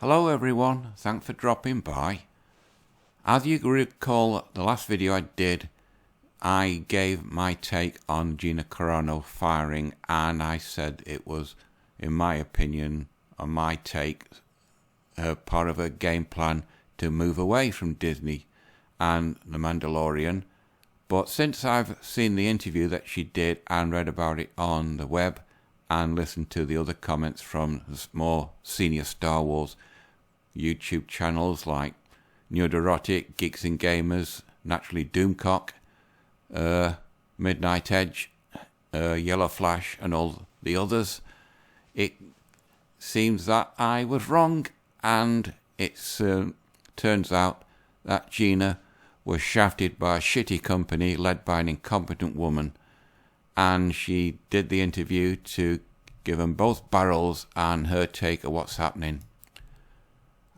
Hello everyone, thanks for dropping by. As you recall, the last video I did, I gave my take on Gina Carano firing, and I said it was, in my opinion, on my take, part of a game plan to move away from Disney and The Mandalorian. But since I've seen the interview that she did and read about it on the web and listened to the other comments from more senior Star Wars YouTube channels like Neurotic, Geeks and Gamers, Naturally Doomcock, Midnight Edge, Yellow Flash and all the others, it seems that I was wrong, and it turns out that Gina was shafted by a shitty company led by an incompetent woman, and she did the interview to give them both barrels and her take of what's happening.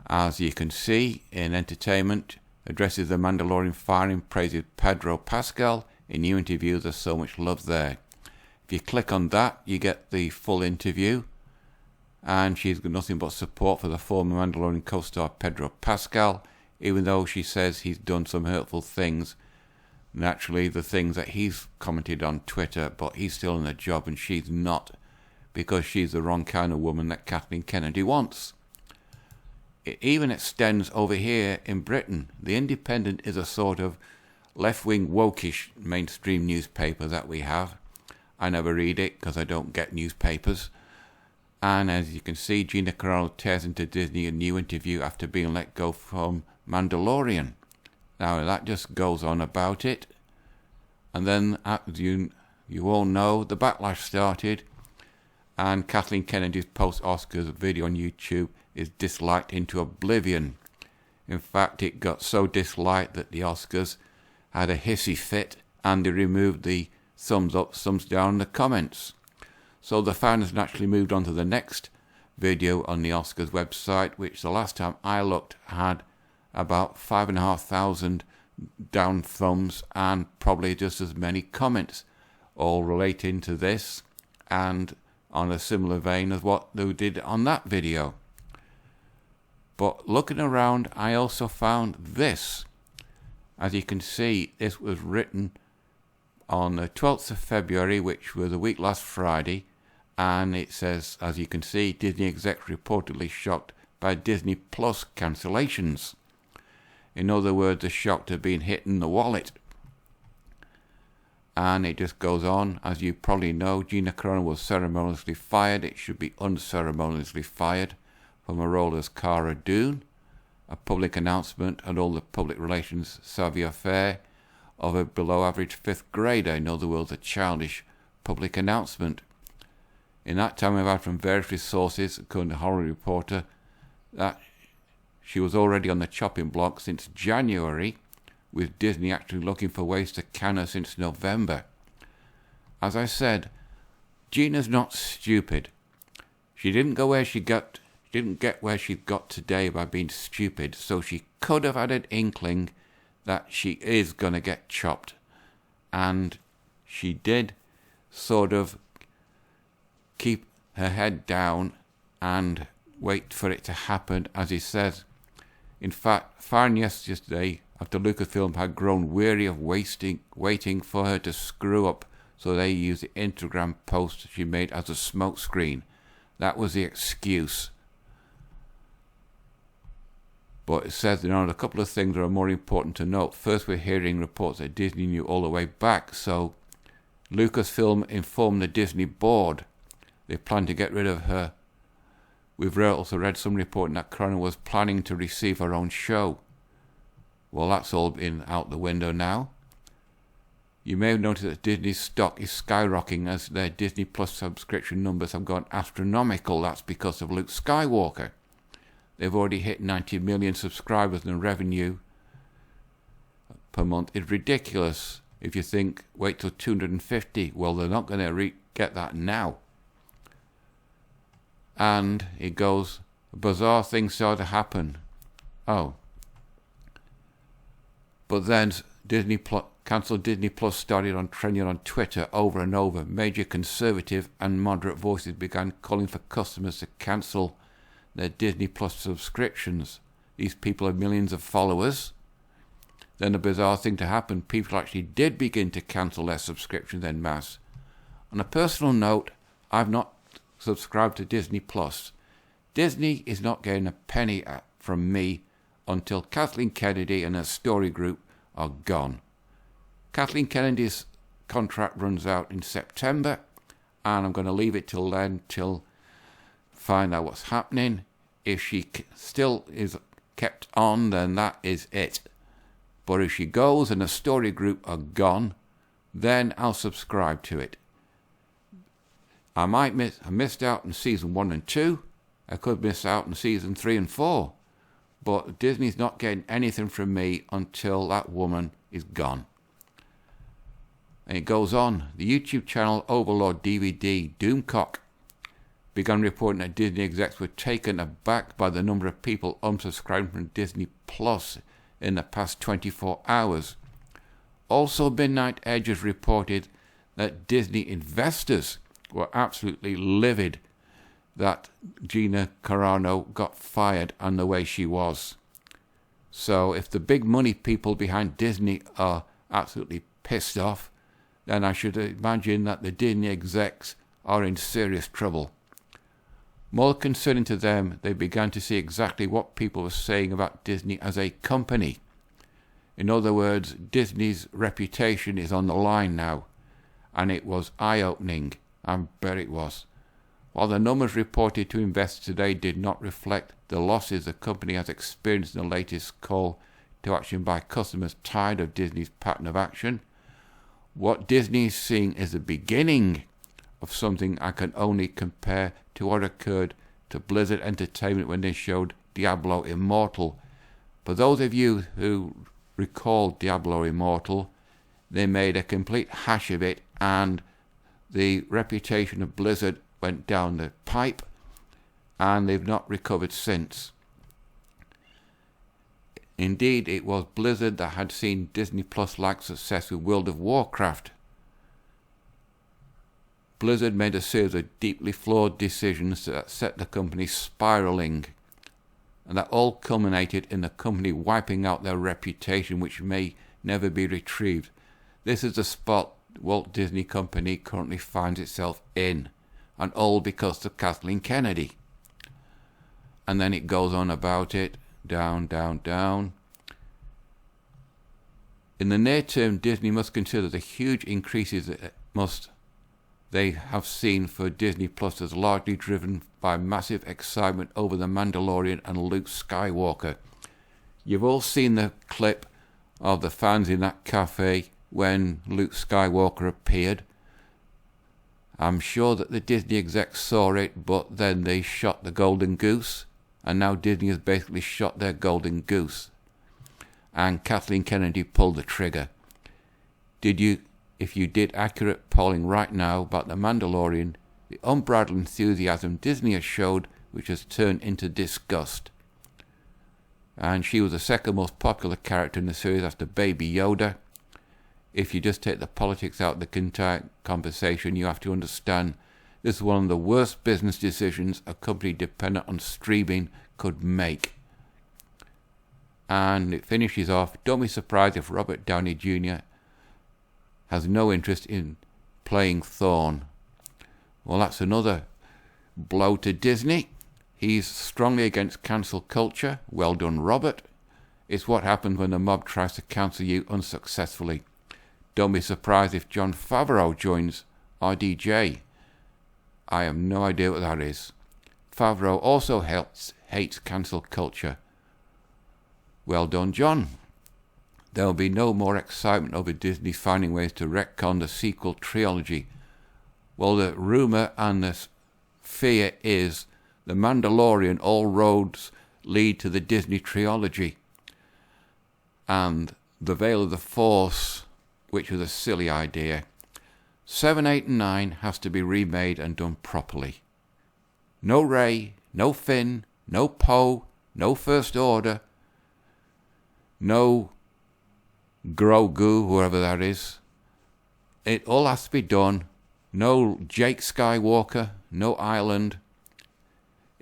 As you can see, in entertainment, addresses the Mandalorian firing, praises Pedro Pascal. In new interview, there's so much love there. If you click on that, you get the full interview, and she's got nothing but support for the former Mandalorian co-star Pedro Pascal, even though she says he's done some hurtful things. Naturally, the things that he's commented on Twitter, but he's still in a job and she's not, because she's the wrong kind of woman that Kathleen Kennedy wants. It even extends over here in Britain. The Independent is a sort of left-wing, wokish mainstream newspaper that we have. I never read it because I don't get newspapers. And as you can see, Gina Carano tears into Disney a new interview after being let go from Mandalorian. Now that just goes on about it. And then, as you all know, the backlash started. And Kathleen Kennedy's post-Oscars video on YouTube is disliked into oblivion. In fact, it got so disliked that the Oscars had a hissy fit and they removed the thumbs up, thumbs down in the comments. So the fans naturally moved on to the next video on the Oscars website, which the last time I looked had about 5,500 down thumbs and probably just as many comments, all relating to this and on a similar vein as what they did on that video. But looking around, I also found this. As you can see, this was written on the 12th of February, which was a week last Friday, and it says, as you can see, Disney execs reportedly shocked by Disney Plus cancellations. In other words, they're shocked at being hit in the wallet. And it just goes on. As you probably know, Gina Carano was ceremoniously fired. It should be unceremoniously fired from her role as Cara Dune. A public announcement and all the public relations savvy affair of a below-average fifth grader. In other words, a childish public announcement. In that time, we've had from various sources, according to Hollywood Reporter, that she was already on the chopping block since January, with Disney actually looking for ways to can her since November. As I said, Gina's not stupid. She didn't get where she got today by being stupid, so she could have had an inkling that she is going to get chopped. And she did sort of keep her head down and wait for it to happen, as he says. In fact, firing yesterday after Lucasfilm had grown weary of waiting for her to screw up, so they used the Instagram post she made as a smokescreen. That was the excuse. But it says, a couple of things that are more important to note. First, we're hearing reports that Disney knew all the way back, so Lucasfilm informed the Disney board they planned to get rid of her. We've also read some reporting that Carano was planning to receive her own show. Well, that's all been out the window now. You may have noticed that Disney's stock is skyrocketing as their Disney Plus subscription numbers have gone astronomical. That's because of Luke Skywalker. They've already hit 90 million subscribers, and the revenue per month is ridiculous. If you think, wait till 250, well, they're not going to get that now. And it goes, bizarre things started to happen. Oh. But then Disney Plus, cancelled Disney Plus started on trending on Twitter over and over. Major conservative and moderate voices began calling for customers to cancel their Disney Plus subscriptions. These people have millions of followers. Then a bizarre thing to happen, people actually did begin to cancel their subscriptions en masse. On a personal note, I've not subscribed to Disney Plus. Disney is not getting a penny from me until Kathleen Kennedy and her story group are gone. Kathleen Kennedy's contract runs out in September, and I'm going to leave it till then, till find out what's happening. If she still is kept on, then that is it. But if she goes and the story group are gone, then I'll subscribe to it. I missed out on season 1 and 2. I could miss out on season 3 and 4. But Disney's not getting anything from me until that woman is gone. And it goes on. The YouTube channel Overlord DVD Doomcock began reporting that Disney execs were taken aback by the number of people unsubscribing from Disney Plus in the past 24 hours. Also, Midnight Edge has reported that Disney investors were absolutely livid that Gina Carano got fired and the way she was. So if the big money people behind Disney are absolutely pissed off, then I should imagine that the Disney execs are in serious trouble. More concerning to them, they began to see exactly what people were saying about Disney as a company. In other words, Disney's reputation is on the line now, and it was eye-opening. I bet it was. While the numbers reported to investors today did not reflect the losses the company has experienced in the latest call to action by customers tired of Disney's pattern of action, what Disney is seeing is the beginning of something I can only compare to what occurred to Blizzard Entertainment when they showed Diablo Immortal. For those of you who recall Diablo Immortal, they made a complete hash of it, and the reputation of Blizzard went down the pipe, and they've not recovered since. Indeed, it was Blizzard that had seen Disney Plus-like success with World of Warcraft. Blizzard made a series of deeply flawed decisions that set the company spiraling, and that all culminated in the company wiping out their reputation, which may never be retrieved. This is the spot Walt Disney Company currently finds itself in, and all because of Kathleen Kennedy. And then it goes on about it, down, down, down. In the near term, Disney must consider the huge increases that they have seen for Disney Plus as largely driven by massive excitement over The Mandalorian and Luke Skywalker. You've all seen the clip of the fans in that cafe when Luke Skywalker appeared. I'm sure that the Disney execs saw it, but then they shot the golden goose, and now Disney has basically shot their golden goose. And Kathleen Kennedy pulled the trigger. If you did accurate polling right now about The Mandalorian, the unbridled enthusiasm Disney has showed, which has turned into disgust. And she was the second most popular character in the series after Baby Yoda. If you just take the politics out of the entire conversation, you have to understand this is one of the worst business decisions a company dependent on streaming could make. And it finishes off, don't be surprised if Robert Downey Jr. has no interest in playing Thorn. Well, that's another blow to Disney. He's strongly against cancel culture. Well done, Robert. It's what happens when the mob tries to cancel you unsuccessfully. Don't be surprised if Jon Favreau joins RDJ. I have no idea what that is. Favreau also hates cancel culture. Well done, John. There will be no more excitement over Disney finding ways to retcon the sequel trilogy. Well, the rumour and the fear is The Mandalorian, all roads lead to the Disney trilogy. And The Veil of the Force, which was a silly idea. 7, 8 and 9 has to be remade and done properly. No Rey, no Finn, no Poe, no First Order, no Grogu, whoever that is. It all has to be done. No Jake Skywalker, no Island.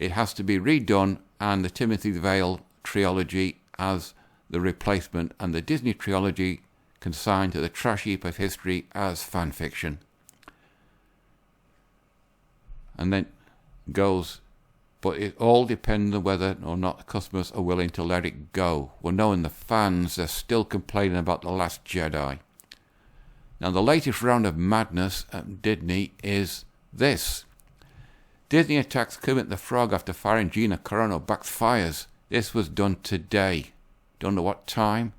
it has to be redone, and the Timothy Vale trilogy as the replacement, and the Disney trilogy consigned to the trash heap of history as fan fiction. And then goes, but it all depends on whether or not the customers are willing to let it go. Well, knowing the fans, they're still complaining about The Last Jedi. Now, the latest round of madness at Disney is this. Disney attacks Kermit the Frog after firing Gina Carano backfires. This was done today. Don't know what time.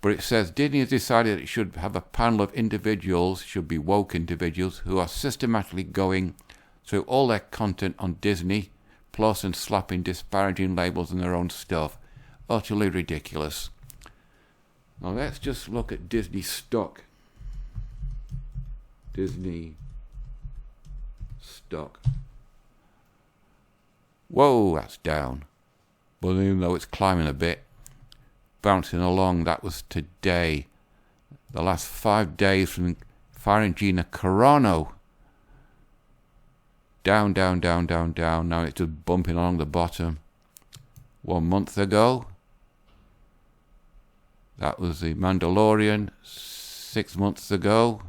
But it says Disney has decided it should have a panel of individuals, should be woke individuals, who are systematically going through all their content on Disney Plus and slapping disparaging labels on their own stuff. Utterly ridiculous. Now let's just look at Disney stock. Disney stock. Whoa, that's down. But even though it's climbing a bit, bouncing along, that was today. The last 5 days from firing Gina Carano. Down, down, down, down, down. Now it's just bumping along the bottom. 1 month ago, that was the Mandalorian. 6 months ago,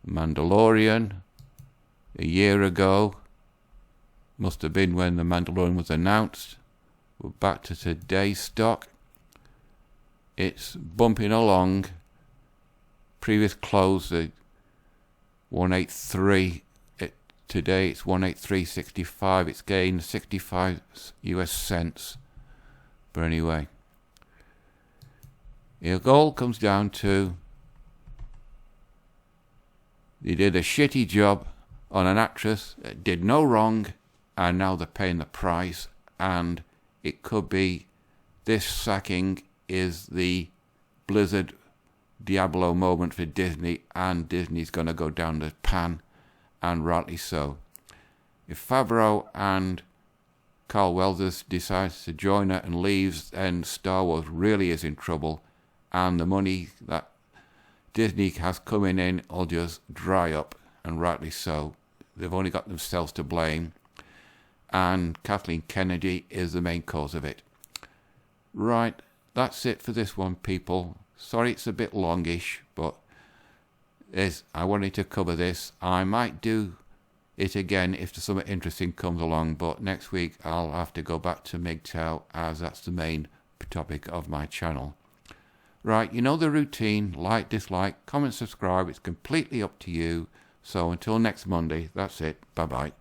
Mandalorian. A year ago, must have been when the Mandalorian was announced. We're back to today's stock. It's bumping along. Previous close at 183. Today it's 183.65. It's gained 65 US cents. But anyway, it all comes down to they did a shitty job on an actress that did no wrong, and now they're paying the price. And it could be this sacking is the Blizzard Diablo moment for Disney, and Disney's going to go down the pan, and rightly so. If Favreau and Carl Weathers decides to join her and leaves, then Star Wars really is in trouble, and the money that Disney has coming in will just dry up, and rightly so. They've only got themselves to blame, and Kathleen Kennedy is the main cause of it. Right, that's it for this one, people. Sorry it's a bit longish, but I wanted to cover this. I might do it again if something interesting comes along, but next week I'll have to go back to MGTOW, as that's the main topic of my channel. Right, you know the routine. Like, dislike, comment, subscribe. It's completely up to you. So until next Monday, that's it. Bye-bye.